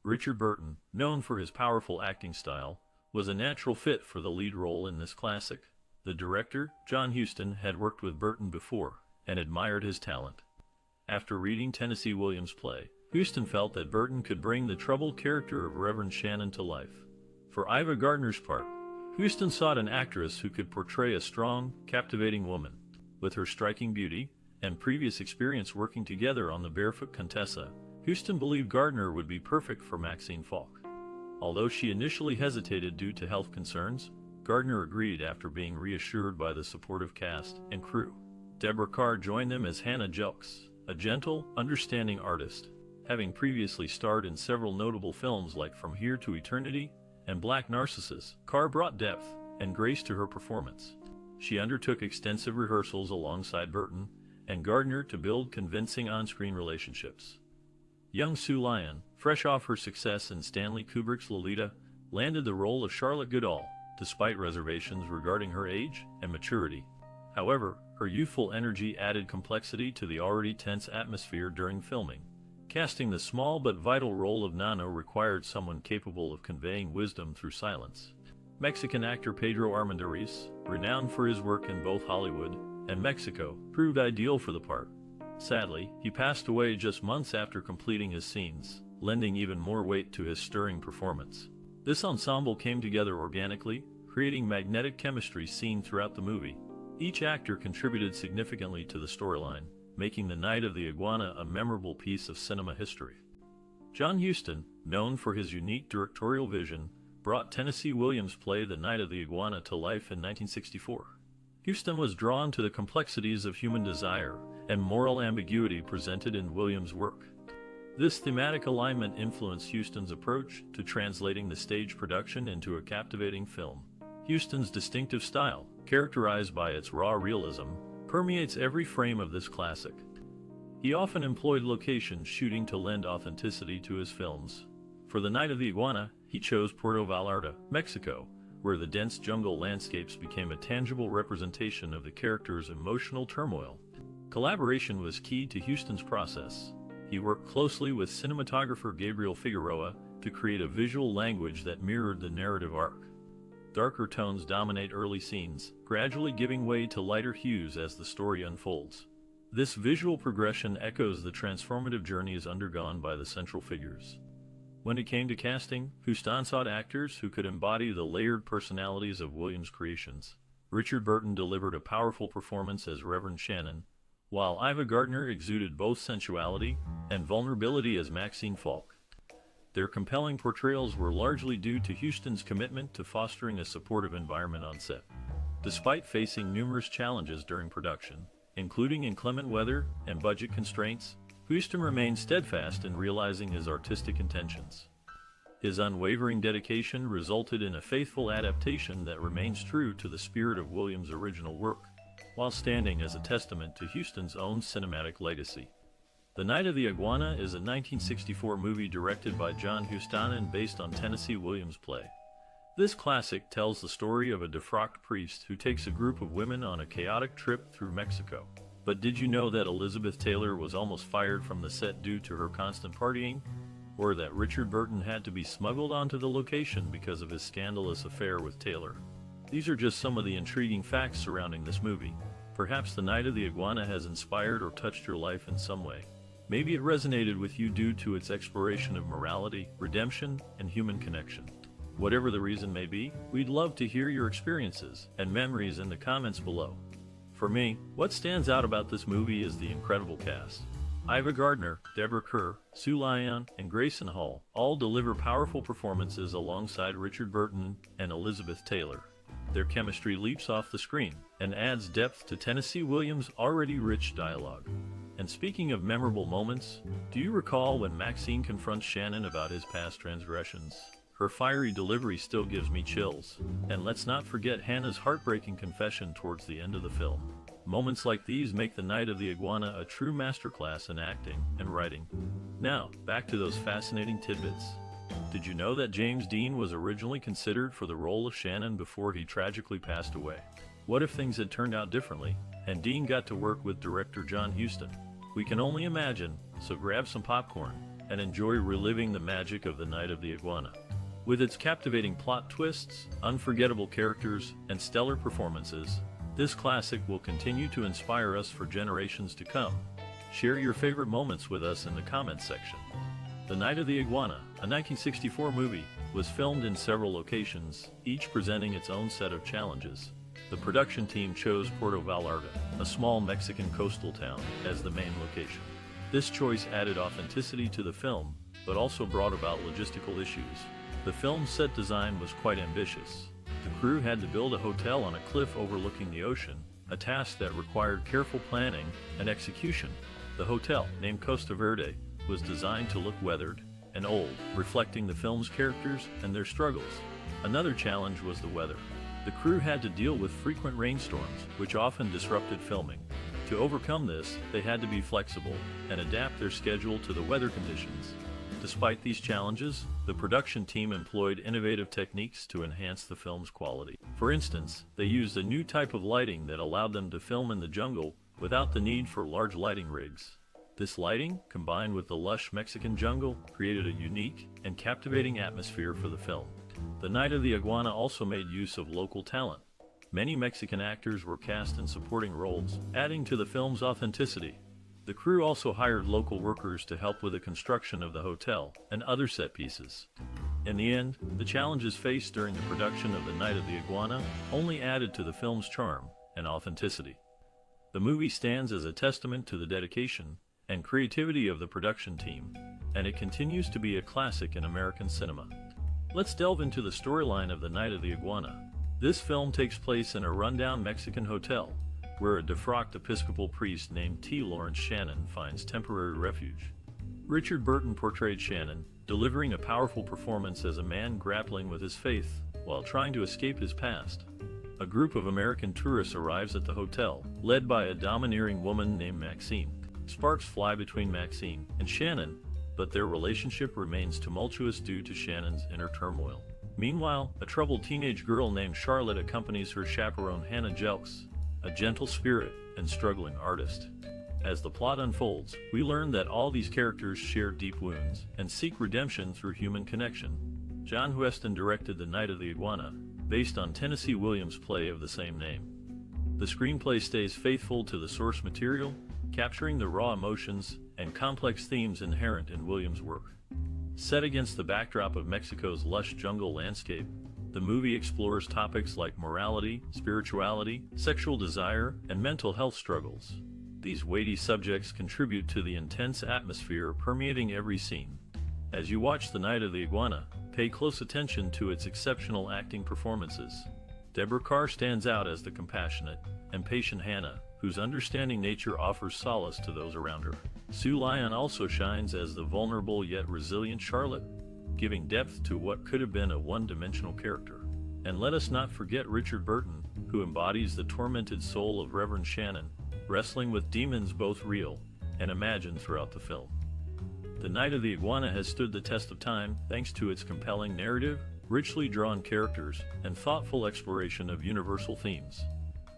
Richard Burton, known for his powerful acting style, was a natural fit for the lead role in this classic. The director, John Huston, had worked with Burton before and admired his talent. After reading Tennessee Williams' play, Huston felt that Burton could bring the troubled character of Reverend Shannon to life. For Ava Gardner's part, Huston sought an actress who could portray a strong, captivating woman. With her striking beauty and previous experience working together on The Barefoot Contessa, Huston believed Gardner would be perfect for Maxine Faulk. Although she initially hesitated due to health concerns, Gardner agreed after being reassured by the supportive cast and crew. Deborah Kerr joined them as Hannah Jelkes, a gentle, understanding artist. Having previously starred in several notable films like From Here to Eternity and Black Narcissus, Kerr brought depth and grace to her performance. She undertook extensive rehearsals alongside Burton and Gardner to build convincing on-screen relationships. Young Sue Lyon, fresh off her success in Stanley Kubrick's Lolita, landed the role of Charlotte Goodall, despite reservations regarding her age and maturity. However, her youthful energy added complexity to the already tense atmosphere during filming. Casting the small but vital role of Nonno required someone capable of conveying wisdom through silence. Mexican actor Pedro Armendariz, renowned for his work in both Hollywood and Mexico, proved ideal for the part. Sadly, he passed away just months after completing his scenes, lending even more weight to his stirring performance. This ensemble came together organically, creating magnetic chemistry seen throughout the movie. Each actor contributed significantly to the storyline, making The Night of the Iguana a memorable piece of cinema history. John Huston, known for his unique directorial vision, brought Tennessee Williams' play The Night of the Iguana to life in 1964. Huston was drawn to the complexities of human desire and moral ambiguity presented in Williams' work. This thematic alignment influenced Huston's approach to translating the stage production into a captivating film. Huston's distinctive style, characterized by its raw realism, permeates every frame of this classic. He often employed location shooting to lend authenticity to his films. For The Night of the Iguana, he chose Puerto Vallarta, Mexico, where the dense jungle landscapes became a tangible representation of the character's emotional turmoil. Collaboration was key to Huston's process. He worked closely with cinematographer Gabriel Figueroa to create a visual language that mirrored the narrative arc. Darker tones dominate early scenes, gradually giving way to lighter hues as the story unfolds. This visual progression echoes the transformative journeys undergone by the central figures. When it came to casting, Huston sought actors who could embody the layered personalities of Williams' creations. Richard Burton delivered a powerful performance as Reverend Shannon, while Ava Gardner exuded both sensuality and vulnerability as Maxine Faulk. Their compelling portrayals were largely due to Huston's commitment to fostering a supportive environment on set. Despite facing numerous challenges during production, including inclement weather and budget constraints, Huston remained steadfast in realizing his artistic intentions. His unwavering dedication resulted in a faithful adaptation that remains true to the spirit of Williams' original work, while standing as a testament to Huston's own cinematic legacy. The Night of the Iguana is a 1964 movie directed by John Huston and based on Tennessee Williams' play. This classic tells the story of a defrocked priest who takes a group of women on a chaotic trip through Mexico. But did you know that Elizabeth Taylor was almost fired from the set due to her constant partying? Or that Richard Burton had to be smuggled onto the location because of his scandalous affair with Taylor? These are just some of the intriguing facts surrounding this movie. Perhaps The Night of the Iguana has inspired or touched your life in some way. Maybe it resonated with you due to its exploration of morality, redemption, and human connection. Whatever the reason may be, we'd love to hear your experiences and memories in the comments below. For me, what stands out about this movie is the incredible cast. Ava Gardner, Deborah Kerr, Sue Lyon, and Grayson all deliver powerful performances alongside Richard Burton and Elizabeth Taylor. Their chemistry leaps off the screen and adds depth to Tennessee Williams' already rich dialogue. And speaking of memorable moments, do you recall when Maxine confronts Shannon about his past transgressions? Her fiery delivery still gives me chills. And let's not forget Hannah's heartbreaking confession towards the end of the film. Moments like these make The Night of the Iguana a true masterclass in acting and writing. Now, back to those fascinating tidbits. Did you know that James Dean was originally considered for the role of Shannon before he tragically passed away? What if things had turned out differently, and Dean got to work with director John Huston? We can only imagine, so grab some popcorn and enjoy reliving the magic of the Night of the Iguana. With its captivating plot twists, unforgettable characters, and stellar performances, this classic will continue to inspire us for generations to come. Share your favorite moments with us in the comments section. The Night of the Iguana, a 1964 movie, was filmed in several locations, each presenting its own set of challenges. The production team chose Puerto Vallarta, a small Mexican coastal town, as the main location. This choice added authenticity to the film, but also brought about logistical issues. The film's set design was quite ambitious. The crew had to build a hotel on a cliff overlooking the ocean, a task that required careful planning and execution. The hotel, named Costa Verde, was designed to look weathered and old, reflecting the film's characters and their struggles. Another challenge was the weather. The crew had to deal with frequent rainstorms, which often disrupted filming. To overcome this, they had to be flexible and adapt their schedule to the weather conditions. Despite these challenges, the production team employed innovative techniques to enhance the film's quality. For instance, they used a new type of lighting that allowed them to film in the jungle without the need for large lighting rigs. This lighting, combined with the lush Mexican jungle, created a unique and captivating atmosphere for the film. The Night of the Iguana also made use of local talent. Many Mexican actors were cast in supporting roles, adding to the film's authenticity. The crew also hired local workers to help with the construction of the hotel and other set pieces. In the end, the challenges faced during the production of The Night of the Iguana only added to the film's charm and authenticity. The movie stands as a testament to the dedication and creativity of the production team, and it continues to be a classic in American cinema. Let's delve into the storyline of The Night of the Iguana. This film takes place in a rundown Mexican hotel, where a defrocked Episcopal priest named T. Lawrence Shannon finds temporary refuge. Richard Burton portrayed Shannon, delivering a powerful performance as a man grappling with his faith while trying to escape his past. A group of American tourists arrives at the hotel, led by a domineering woman named Maxine. Sparks fly between Maxine and Shannon, but their relationship remains tumultuous due to Shannon's inner turmoil. Meanwhile, a troubled teenage girl named Charlotte accompanies her chaperone Hannah Jelkes, a gentle spirit and struggling artist. As the plot unfolds, we learn that all these characters share deep wounds and seek redemption through human connection. John Huston directed The Night of the Iguana, based on Tennessee Williams' play of the same name. The screenplay stays faithful to the source material, capturing the raw emotions and complex themes inherent in Williams' work. Set against the backdrop of Mexico's lush jungle landscape, the movie explores topics like morality, spirituality, sexual desire, and mental health struggles. These weighty subjects contribute to the intense atmosphere permeating every scene. As you watch The Night of the Iguana, pay close attention to its exceptional acting performances. Deborah Kerr stands out as the compassionate and patient Hannah, whose understanding nature offers solace to those around her. Lyon also shines as the vulnerable yet resilient Charlotte, giving depth to what could have been a one-dimensional character. And let us not forget Richard Burton, who embodies the tormented soul of Reverend Shannon, wrestling with demons both real and imagined throughout the film. The Night of the Iguana has stood the test of time thanks to its compelling narrative, richly drawn characters, and thoughtful exploration of universal themes.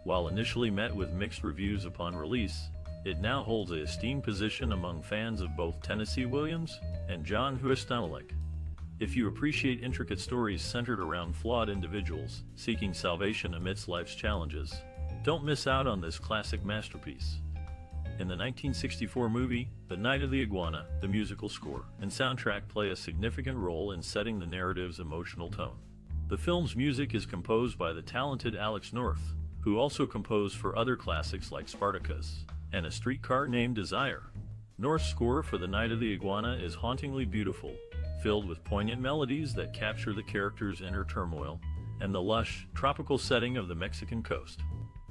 While initially met with mixed reviews upon release, it now holds an esteemed position among fans of both Tennessee Williams and John Huston. If you appreciate intricate stories centered around flawed individuals seeking salvation amidst life's challenges, don't miss out on this classic masterpiece. In the 1964 movie, The Night of the Iguana, the musical score and soundtrack play a significant role in setting the narrative's emotional tone. The film's music is composed by the talented Alex North, who also composed for other classics like Spartacus and A Streetcar Named Desire. North's score for The Night of the Iguana is hauntingly beautiful, filled with poignant melodies that capture the character's inner turmoil and the lush, tropical setting of the Mexican coast.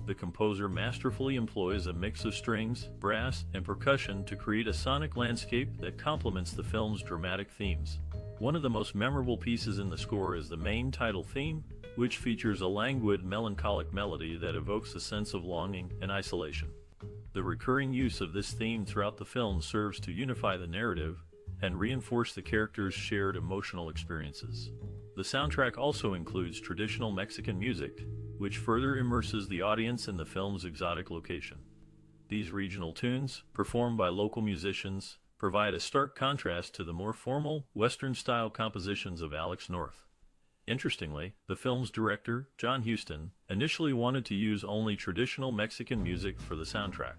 The composer masterfully employs a mix of strings, brass, and percussion to create a sonic landscape that complements the film's dramatic themes. One of the most memorable pieces in the score is the main title theme, which features a languid, melancholic melody that evokes a sense of longing and isolation. The recurring use of this theme throughout the film serves to unify the narrative and reinforce the characters' shared emotional experiences. The soundtrack also includes traditional Mexican music, which further immerses the audience in the film's exotic location. These regional tunes, performed by local musicians, provide a stark contrast to the more formal, Western-style compositions of Alex North. Interestingly, the film's director, John Huston, initially wanted to use only traditional Mexican music for the soundtrack.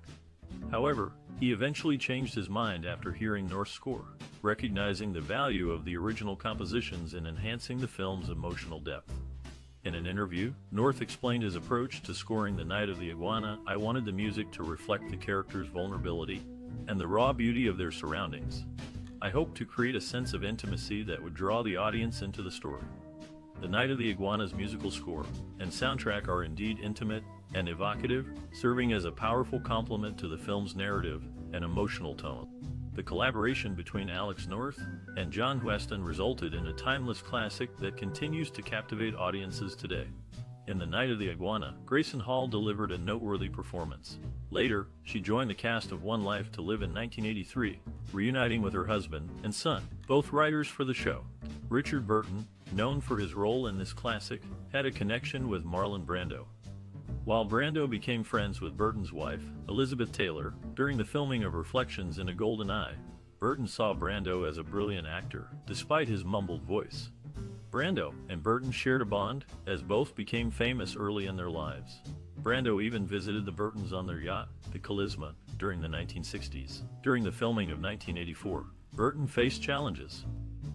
However, he eventually changed his mind after hearing North's score, recognizing the value of the original compositions in enhancing the film's emotional depth. In an interview, North explained his approach to scoring The Night of the Iguana. "I wanted the music to reflect the characters' vulnerability and the raw beauty of their surroundings. I hoped to create a sense of intimacy that would draw the audience into the story." The Night of the Iguana's musical score and soundtrack are indeed intimate and evocative, serving as a powerful complement to the film's narrative and emotional tone. The collaboration between Alex North and John Huston resulted in a timeless classic that continues to captivate audiences today. In The Night of the Iguana, Grayson Hall delivered a noteworthy performance. Later, she joined the cast of One Life to Live in 1983, reuniting with her husband and son, both writers for the show. Richard Burton, known for his role in this classic, had a connection with Marlon Brando. While Brando became friends with Burton's wife, Elizabeth Taylor, during the filming of Reflections in a Golden Eye, Burton saw Brando as a brilliant actor, despite his mumbled voice. Brando and Burton shared a bond, as both became famous early in their lives. Brando even visited the Burtons on their yacht, the Charisma, during the 1960s. During the filming of 1984, Burton faced challenges.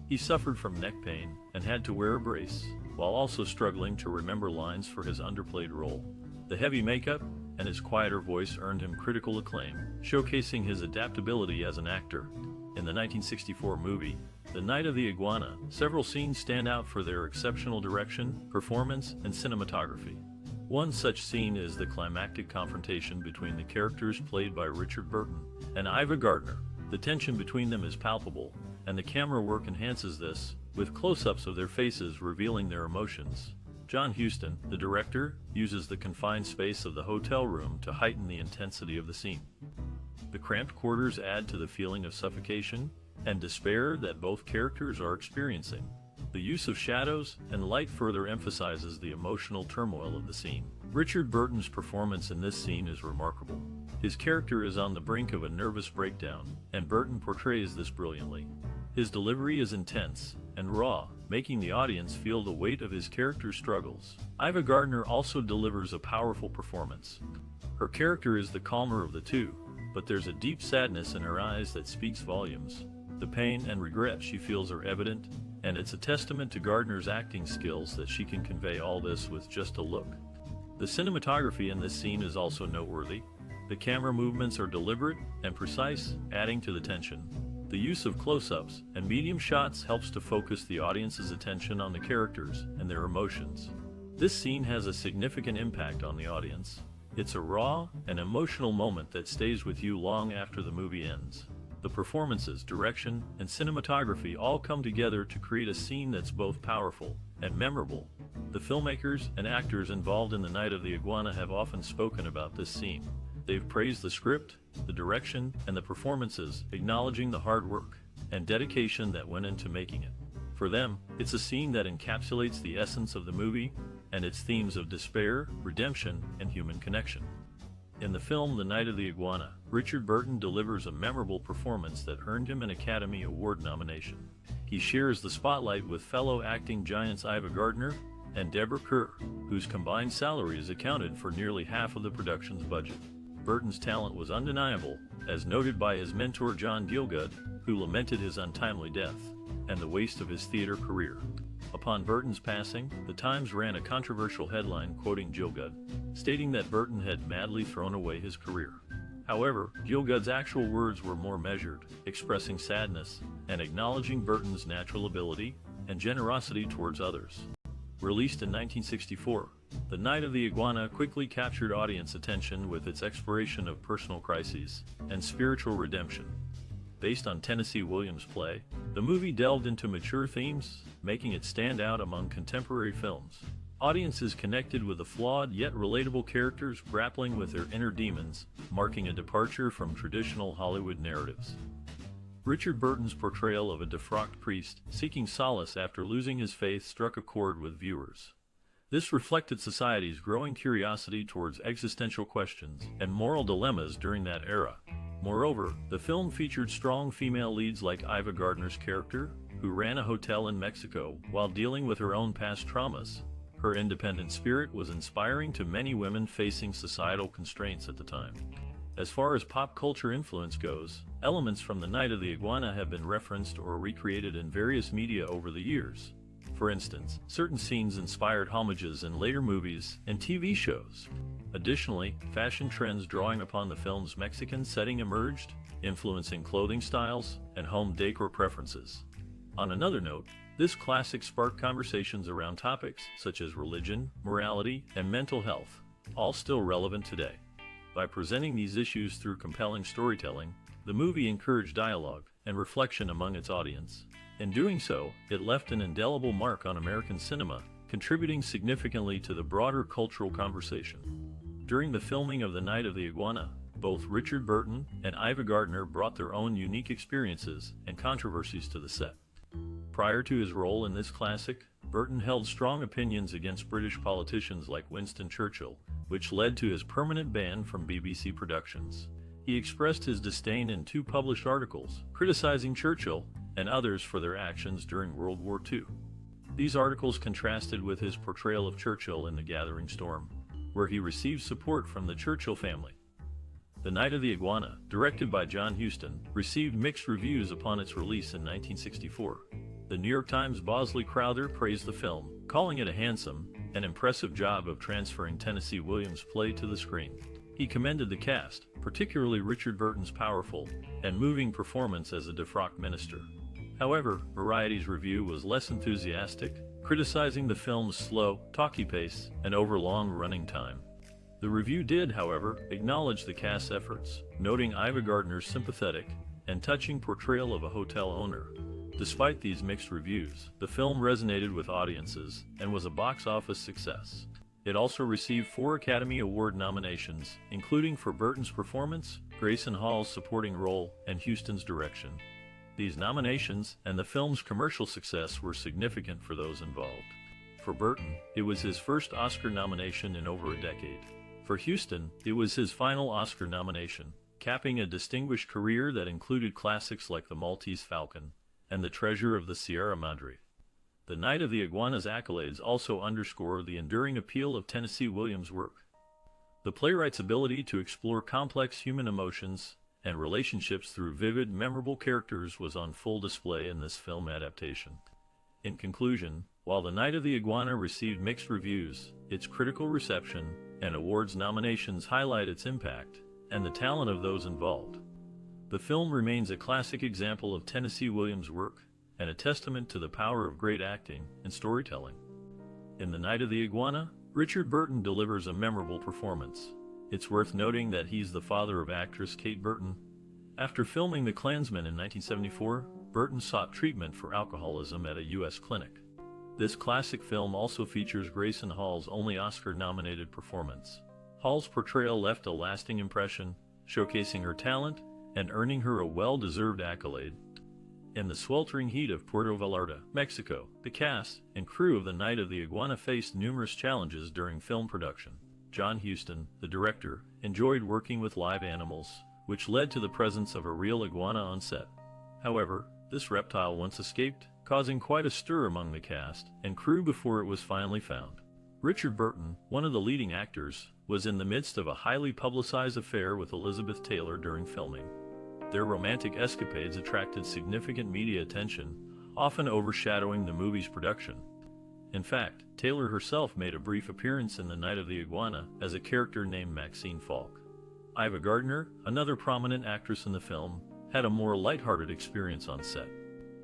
He suffered from neck pain and had to wear a brace, while also struggling to remember lines for his underplayed role. The heavy makeup and his quieter voice earned him critical acclaim, showcasing his adaptability as an actor. In the 1964 movie, The Night of the Iguana, several scenes stand out for their exceptional direction, performance, and cinematography. One such scene is the climactic confrontation between the characters played by Richard Burton and Ava Gardner. The tension between them is palpable, and the camera work enhances this, with close-ups of their faces revealing their emotions. John Huston, the director, uses the confined space of the hotel room to heighten the intensity of the scene. The cramped quarters add to the feeling of suffocation and despair that both characters are experiencing. The use of shadows and light further emphasizes the emotional turmoil of the scene. Richard Burton's performance in this scene is remarkable. His character is on the brink of a nervous breakdown, and Burton portrays this brilliantly. His delivery is intense and raw, making the audience feel the weight of his character's struggles. Ava Gardner also delivers a powerful performance. Her character is the calmer of the two, but there's a deep sadness in her eyes that speaks volumes. The pain and regret she feels are evident, and it's a testament to Gardner's acting skills that she can convey all this with just a look. The cinematography in this scene is also noteworthy. The camera movements are deliberate and precise, adding to the tension. The use of close-ups and medium shots helps to focus the audience's attention on the characters and their emotions. This scene has a significant impact on the audience. It's a raw and emotional moment that stays with you long after the movie ends. The performances, direction, and cinematography all come together to create a scene that's both powerful and memorable. The filmmakers and actors involved in The Night of the Iguana have often spoken about this scene. They've praised the script, the direction, and the performances, acknowledging the hard work and dedication that went into making it. For them, it's a scene that encapsulates the essence of the movie and its themes of despair, redemption, and human connection. In the film The Night of the Iguana, Richard Burton delivers a memorable performance that earned him an Academy Award nomination. He shares the spotlight with fellow acting giants Ava Gardner and Deborah Kerr, whose combined salaries accounted for nearly half of the production's budget. Burton's talent was undeniable, as noted by his mentor John Gielgud, who lamented his untimely death and the waste of his theater career. Upon Burton's passing, the Times ran a controversial headline quoting Gielgud, stating that Burton had madly thrown away his career. However, Gielgud's actual words were more measured, expressing sadness and acknowledging Burton's natural ability and generosity towards others. Released in 1964, The Night of the Iguana quickly captured audience attention with its exploration of personal crises and spiritual redemption. Based on Tennessee Williams' play, the movie delved into mature themes, making it stand out among contemporary films. Audiences connected with the flawed yet relatable characters grappling with their inner demons, marking a departure from traditional Hollywood narratives. Richard Burton's portrayal of a defrocked priest seeking solace after losing his faith struck a chord with viewers. This reflected society's growing curiosity towards existential questions and moral dilemmas during that era. Moreover, the film featured strong female leads like Ava Gardner's character, who ran a hotel in Mexico while dealing with her own past traumas. Her independent spirit was inspiring to many women facing societal constraints at the time. As far as pop culture influence goes, elements from The Night of the Iguana have been referenced or recreated in various media over the years. For instance, certain scenes inspired homages in later movies and TV shows. Additionally, fashion trends drawing upon the film's Mexican setting emerged, influencing clothing styles and home decor preferences. On another note, this classic sparked conversations around topics such as religion, morality, and mental health, all still relevant today. By presenting these issues through compelling storytelling, the movie encouraged dialogue and reflection among its audience. In doing so, it left an indelible mark on American cinema, contributing significantly to the broader cultural conversation. During the filming of The Night of the Iguana, both Richard Burton and Ava Gardner brought their own unique experiences and controversies to the set. Prior to his role in this classic, Burton held strong opinions against British politicians like Winston Churchill, which led to his permanent ban from BBC productions. He expressed his disdain in 2 published articles, criticizing Churchill and others for their actions during World War II. These articles contrasted with his portrayal of Churchill in The Gathering Storm, where he received support from the Churchill family. The Night of the Iguana, directed by John Huston, received mixed reviews upon its release in 1964. The New York Times' Bosley Crowther praised the film, calling it a handsome and impressive job of transferring Tennessee Williams' play to the screen. He commended the cast, particularly Richard Burton's powerful and moving performance as a defrocked minister. However, Variety's review was less enthusiastic, criticizing the film's slow, talky pace and overlong running time. The review did, however, acknowledge the cast's efforts, noting Ava Gardner's sympathetic and touching portrayal of a hotel owner. Despite these mixed reviews, the film resonated with audiences and was a box office success. It also received 4 Academy Award nominations, including for Burton's performance, Grayson Hall's supporting role, and Huston's direction. These nominations and the film's commercial success were significant for those involved. For Burton, it was his first Oscar nomination in over a decade. For Huston, it was his final Oscar nomination, capping a distinguished career that included classics like The Maltese Falcon and The Treasure of the Sierra Madre. The Night of the Iguana's accolades also underscore the enduring appeal of Tennessee Williams' work. The playwright's ability to explore complex human emotions and relationships through vivid, memorable characters was on full display in this film adaptation. In conclusion, while The Night of the Iguana received mixed reviews, its critical reception and awards nominations highlight its impact and the talent of those involved. The film remains a classic example of Tennessee Williams' work and a testament to the power of great acting and storytelling. In The Night of the Iguana, Richard Burton delivers a memorable performance. It's worth noting that he's the father of actress Kate Burton. After filming The Klansman in 1974, Burton sought treatment for alcoholism at a U.S. clinic. This classic film also features Grayson Hall's only Oscar-nominated performance. Hall's portrayal left a lasting impression, showcasing her talent and earning her a well-deserved accolade. In the sweltering heat of Puerto Vallarta, Mexico, the cast and crew of The Night of the Iguana faced numerous challenges during film production. John Huston, the director, enjoyed working with live animals, which led to the presence of a real iguana on set. However, this reptile once escaped, causing quite a stir among the cast and crew before it was finally found. Richard Burton, one of the leading actors, was in the midst of a highly publicized affair with Elizabeth Taylor during filming. Their romantic escapades attracted significant media attention, often overshadowing the movie's production. In fact, Taylor herself made a brief appearance in The Night of the Iguana as a character named Maxine Faulk. Ava Gardner, another prominent actress in the film, had a more lighthearted experience on set.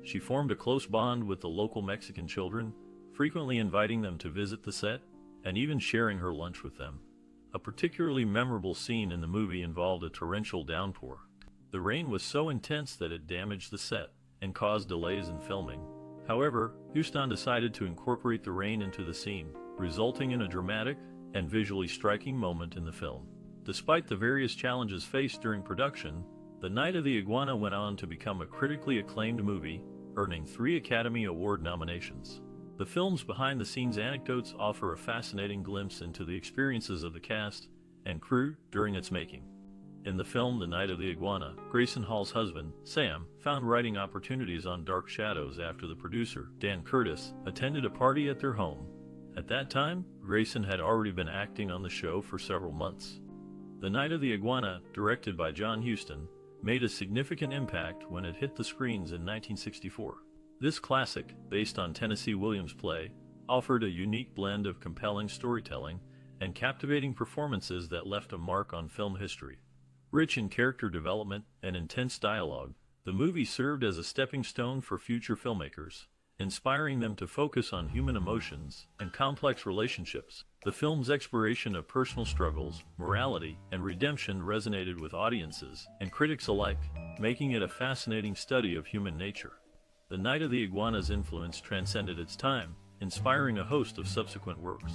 She formed a close bond with the local Mexican children, frequently inviting them to visit the set, and even sharing her lunch with them. A particularly memorable scene in the movie involved a torrential downpour. The rain was so intense that it damaged the set and caused delays in filming. However, Huston decided to incorporate the rain into the scene, resulting in a dramatic and visually striking moment in the film. Despite the various challenges faced during production, The Night of the Iguana went on to become a critically acclaimed movie, earning 3 Academy Award nominations. The film's behind-the-scenes anecdotes offer a fascinating glimpse into the experiences of the cast and crew during its making. In the film The Night of the Iguana, Grayson Hall's husband, Sam, found writing opportunities on Dark Shadows after the producer, Dan Curtis, attended a party at their home. At that time, Grayson had already been acting on the show for several months. The Night of the Iguana, directed by John Huston, made a significant impact when it hit the screens in 1964. This classic, based on Tennessee Williams' play, offered a unique blend of compelling storytelling and captivating performances that left a mark on film history. Rich in character development and intense dialogue, the movie served as a stepping stone for future filmmakers, inspiring them to focus on human emotions and complex relationships. The film's exploration of personal struggles, morality, and redemption resonated with audiences and critics alike, making it a fascinating study of human nature. The Night of the Iguana's influence transcended its time, inspiring a host of subsequent works.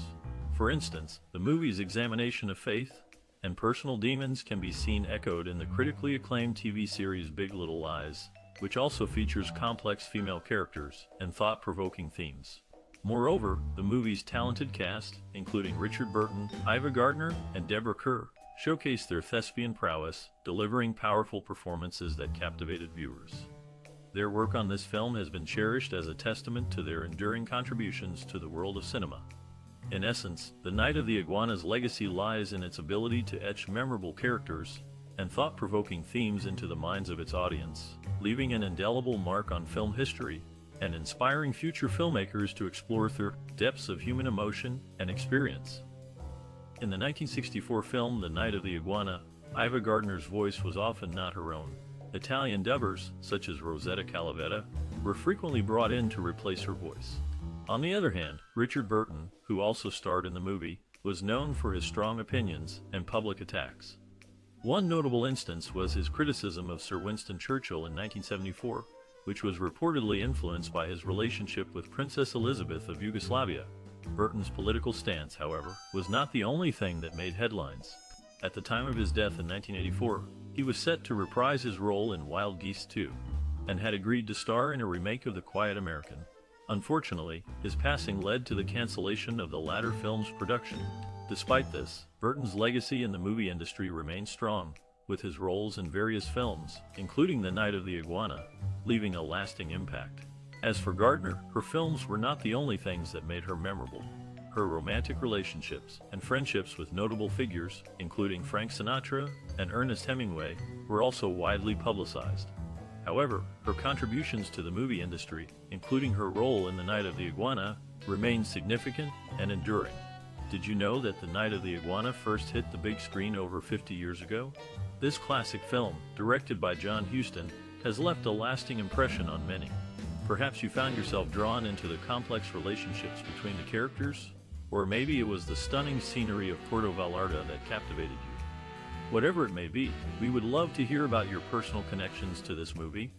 For instance, the movie's examination of faith and personal demons can be seen echoed in the critically acclaimed TV series Big Little Lies, which also features complex female characters and thought-provoking themes. Moreover, the movie's talented cast, including Richard Burton, Ava Gardner, and Deborah Kerr, showcased their thespian prowess, delivering powerful performances that captivated viewers. Their work on this film has been cherished as a testament to their enduring contributions to the world of cinema. In essence, The Night of the Iguana's legacy lies in its ability to etch memorable characters and thought-provoking themes into the minds of its audience, leaving an indelible mark on film history and inspiring future filmmakers to explore the depths of human emotion and experience. In the 1964 film The Night of the Iguana, Ava Gardner's voice was often not her own. Italian dubbers, such as Rosetta Calavetta, were frequently brought in to replace her voice. On the other hand, Richard Burton, who also starred in the movie, was known for his strong opinions and public attacks. One notable instance was his criticism of Sir Winston Churchill in 1974, which was reportedly influenced by his relationship with Princess Elizabeth of Yugoslavia. Burton's political stance, however, was not the only thing that made headlines. At the time of his death in 1984, he was set to reprise his role in Wild Geese 2, and had agreed to star in a remake of The Quiet American. Unfortunately, his passing led to the cancellation of the latter film's production. Despite this, Burton's legacy in the movie industry remains strong, with his roles in various films, including The Night of the Iguana, leaving a lasting impact. As for Gardner, her films were not the only things that made her memorable. Her romantic relationships and friendships with notable figures, including Frank Sinatra and Ernest Hemingway, were also widely publicized. However, her contributions to the movie industry, including her role in The Night of the Iguana, remain significant and enduring. Did you know that The Night of the Iguana first hit the big screen over 50 years ago? This classic film, directed by John Huston, has left a lasting impression on many. Perhaps you found yourself drawn into the complex relationships between the characters, or maybe it was the stunning scenery of Puerto Vallarta that captivated you. Whatever it may be, we would love to hear about your personal connections to this movie.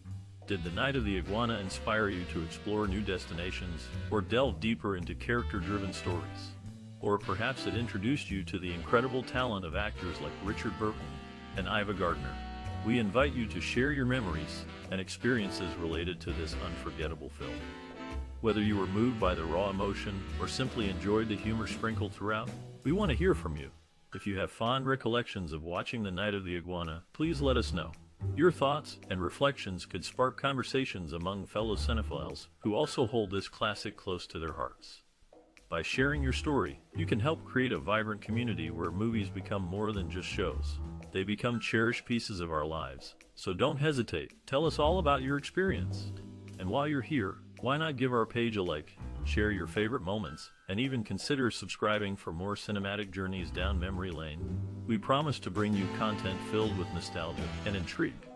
Did The Night of the Iguana inspire you to explore new destinations, or delve deeper into character-driven stories? Or perhaps it introduced you to the incredible talent of actors like Richard Burton and Ava Gardner. We invite you to share your memories and experiences related to this unforgettable film. Whether you were moved by the raw emotion or simply enjoyed the humor sprinkled throughout, we want to hear from you. If you have fond recollections of watching The Night of the Iguana, please let us know. Your thoughts and reflections could spark conversations among fellow cinephiles who also hold this classic close to their hearts. By sharing your story, you can help create a vibrant community where movies become more than just shows. They become cherished pieces of our lives. So don't hesitate. Tell us all about your experience. And while you're here, why not give our page a like, share your favorite moments, and even consider subscribing for more cinematic journeys down memory lane. We promise to bring you content filled with nostalgia and intrigue.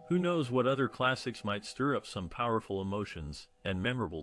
Who knows what other classics might stir up some powerful emotions and memorable